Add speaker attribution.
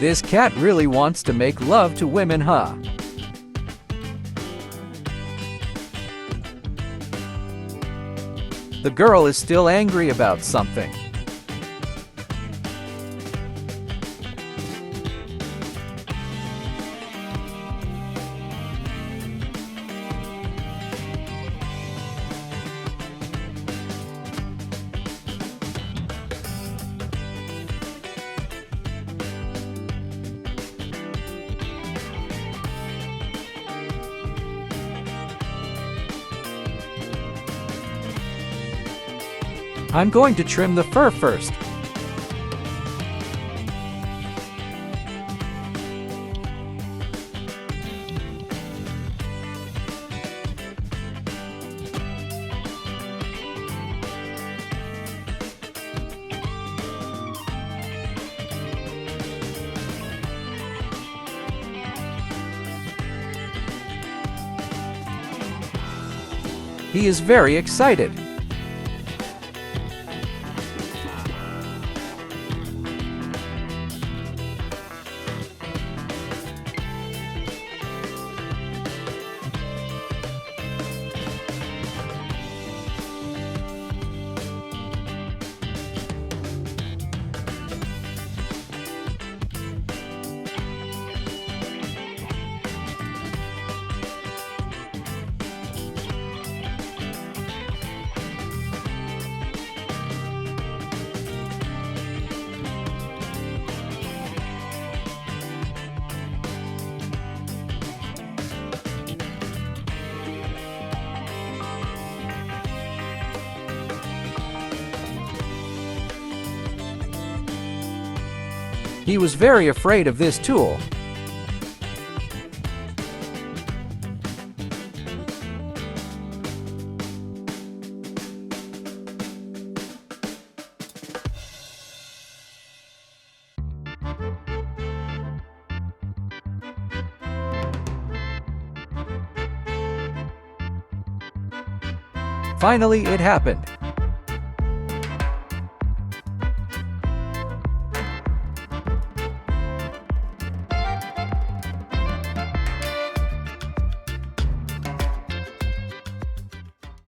Speaker 1: This cat really wants to make love to women, huh? The girl is still angry about something. I'm going to trim the fur first. He is very excited. He was very afraid of this tool. Finally, it happened.